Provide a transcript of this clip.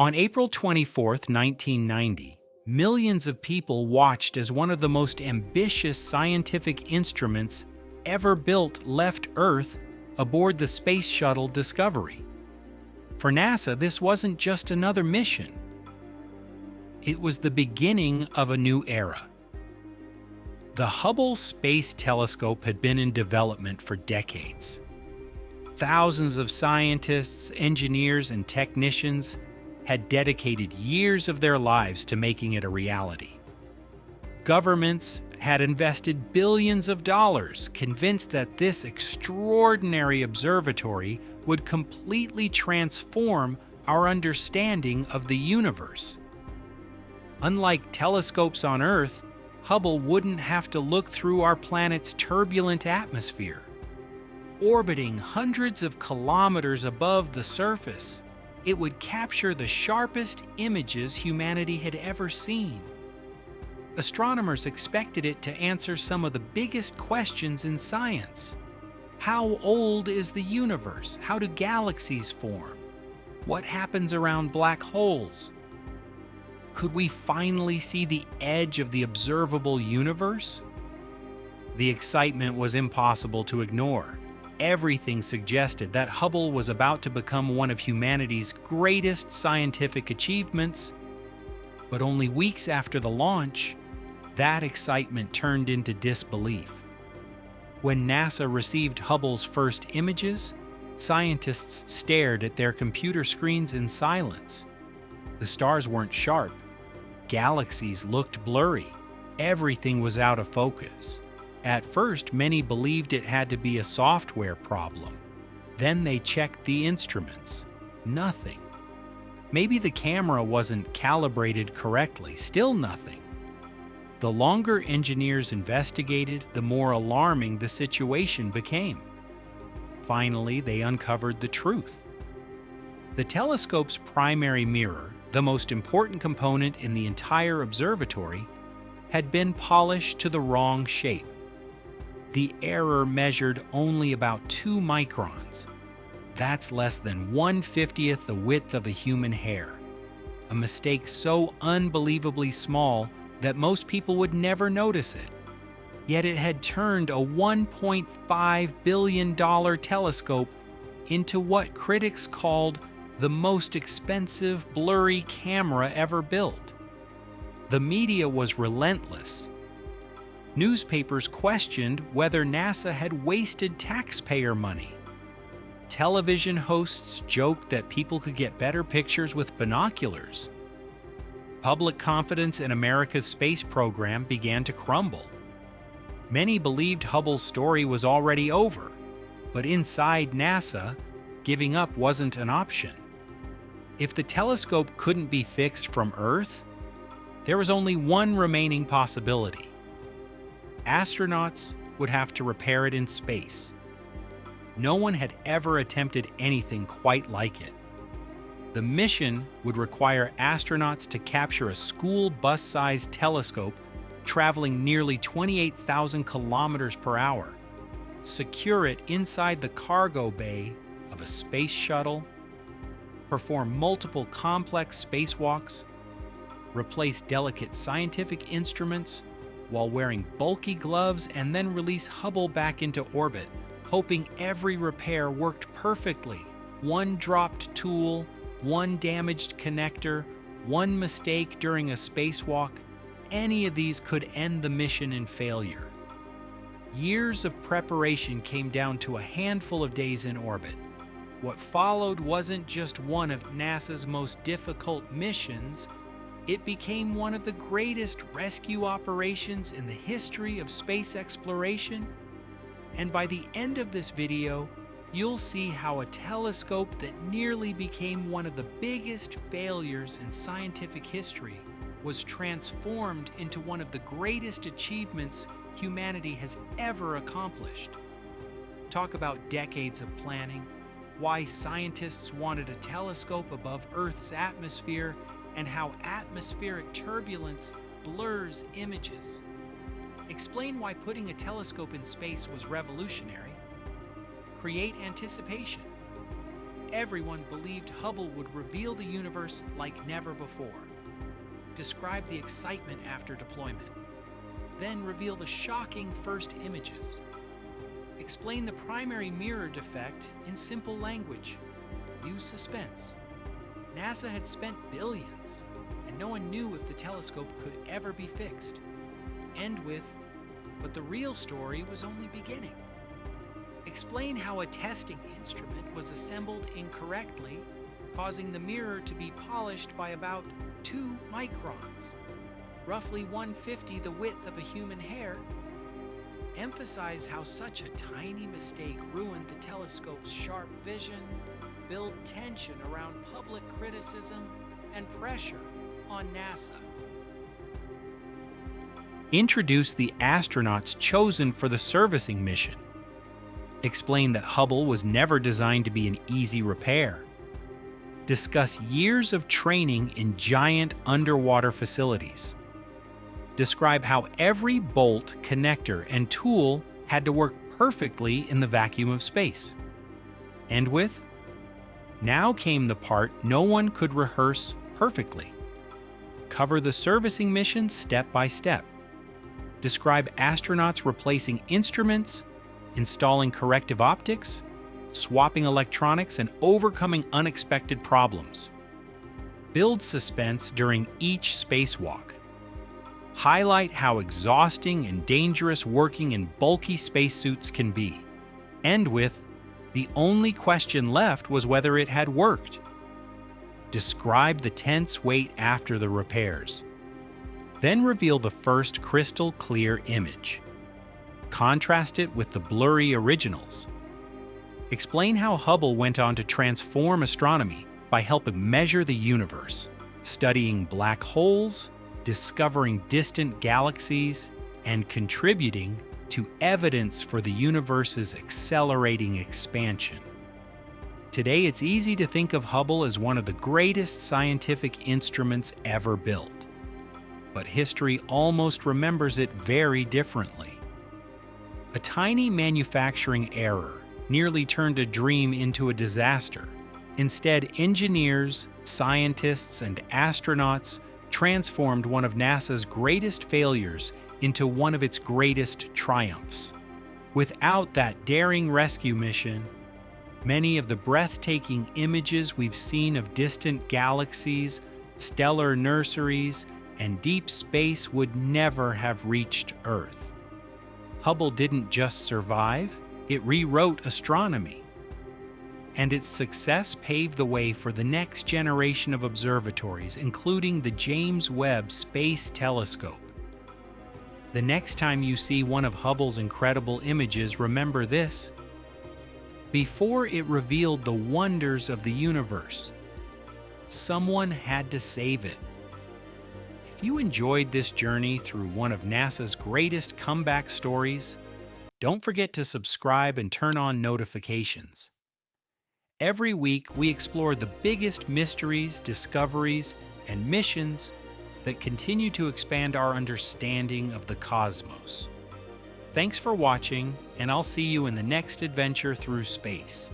On April 24, 1990, millions of people watched as one of the most ambitious scientific instruments ever built left Earth aboard the Space Shuttle Discovery. For NASA, this wasn't just another mission. It was the beginning of a new era. The Hubble Space Telescope had been in development for decades. Thousands of scientists, engineers, and technicians had dedicated years of their lives to making it a reality. Governments had invested billions of dollars, convinced that this extraordinary observatory would completely transform our understanding of the universe. Unlike telescopes on Earth, Hubble wouldn't have to look through our planet's turbulent atmosphere. Orbiting hundreds of kilometers above the surface, it would capture the sharpest images humanity had ever seen. Astronomers expected it to answer some of the biggest questions in science. How old is the universe? How do galaxies form? What happens around black holes? Could we finally see the edge of the observable universe? The excitement was impossible to ignore. Everything suggested that Hubble was about to become one of humanity's greatest scientific achievements. But only weeks after the launch, that excitement turned into disbelief. When NASA received Hubble's first images, scientists stared at their computer screens in silence. The stars weren't sharp. Galaxies looked blurry. Everything was out of focus. At first, many believed it had to be a software problem. Then they checked the instruments. Nothing. Maybe the camera wasn't calibrated correctly. Still nothing. The longer engineers investigated, the more alarming the situation became. Finally, they uncovered the truth. The telescope's primary mirror, the most important component in the entire observatory, had been polished to the wrong shape. The error measured only about 2 microns. That's less than 1/50th the width of a human hair. A mistake so unbelievably small that most people would never notice it. Yet it had turned a $1.5 billion telescope into what critics called the most expensive blurry camera ever built. The media was relentless. Newspapers questioned whether NASA had wasted taxpayer money. Television hosts joked that people could get better pictures with binoculars. Public confidence in America's space program began to crumble. Many believed Hubble's story was already over, but inside NASA, giving up wasn't an option. If the telescope couldn't be fixed from Earth, there was only one remaining possibility. Astronauts would have to repair it in space. No one had ever attempted anything quite like it. The mission would require astronauts to capture a school bus-sized telescope traveling nearly 28,000 kilometers per hour, secure it inside the cargo bay of a space shuttle, perform multiple complex spacewalks, replace delicate scientific instruments while wearing bulky gloves, and then release Hubble back into orbit, hoping every repair worked perfectly. One dropped tool, one damaged connector, one mistake during a spacewalk, any of these could end the mission in failure. Years of preparation came down to a handful of days in orbit. What followed wasn't just one of NASA's most difficult missions, it became one of the greatest rescue operations in the history of space exploration. And by the end of this video, you'll see how a telescope that nearly became one of the biggest failures in scientific history was transformed into one of the greatest achievements humanity has ever accomplished. Talk about decades of planning, why scientists wanted a telescope above Earth's atmosphere, and how atmospheric turbulence blurs images. Explain why putting a telescope in space was revolutionary. Create anticipation. everyone believed Hubble would reveal the universe like never before. Describe the excitement after deployment. Then reveal the shocking first images. Explain the primary mirror defect in simple language. Use suspense. NASA had spent billions, and no one knew if the telescope could ever be fixed. End with, but the real story was only beginning. Explain how a testing instrument was assembled incorrectly, causing the mirror to be polished by about 2 microns, roughly 1/50 the width of a human hair. Emphasize how such a tiny mistake ruined the telescope's sharp vision, build tension around public criticism and pressure on NASA. Introduce the astronauts chosen for the servicing mission. Explain that Hubble was never designed to be an easy repair. Discuss years of training in giant underwater facilities. Describe how every bolt, connector, and tool had to work perfectly in the vacuum of space. End with, now came the part no one could rehearse perfectly. Cover the servicing mission step by step. Describe astronauts replacing instruments, installing corrective optics, swapping electronics, and overcoming unexpected problems. Build suspense during each spacewalk. Highlight how exhausting and dangerous working in bulky spacesuits can be. End with, the only question left was whether it had worked. Describe the tense wait after the repairs. Then reveal the first crystal clear image. Contrast it with the blurry originals. Explain how Hubble went on to transform astronomy by helping measure the universe, studying black holes, discovering distant galaxies, and contributing to evidence for the universe's accelerating expansion. Today, it's easy to think of Hubble as one of the greatest scientific instruments ever built. But history almost remembers it very differently. A tiny manufacturing error nearly turned a dream into a disaster. Instead, engineers, scientists, and astronauts transformed one of NASA's greatest failures into one of its greatest triumphs. Without that daring rescue mission, many of the breathtaking images we've seen of distant galaxies, stellar nurseries, and deep space would never have reached Earth. Hubble didn't just survive, it rewrote astronomy. And its success paved the way for the next generation of observatories, including the James Webb Space Telescope. The next time you see one of Hubble's incredible images, remember this. Before it revealed the wonders of the universe, someone had to save it. If you enjoyed this journey through one of NASA's greatest comeback stories, don't forget to subscribe and turn on notifications. Every week, we explore the biggest mysteries, discoveries, and missions that continue to expand our understanding of the cosmos. Thanks for watching, and I'll see you in the next adventure through space.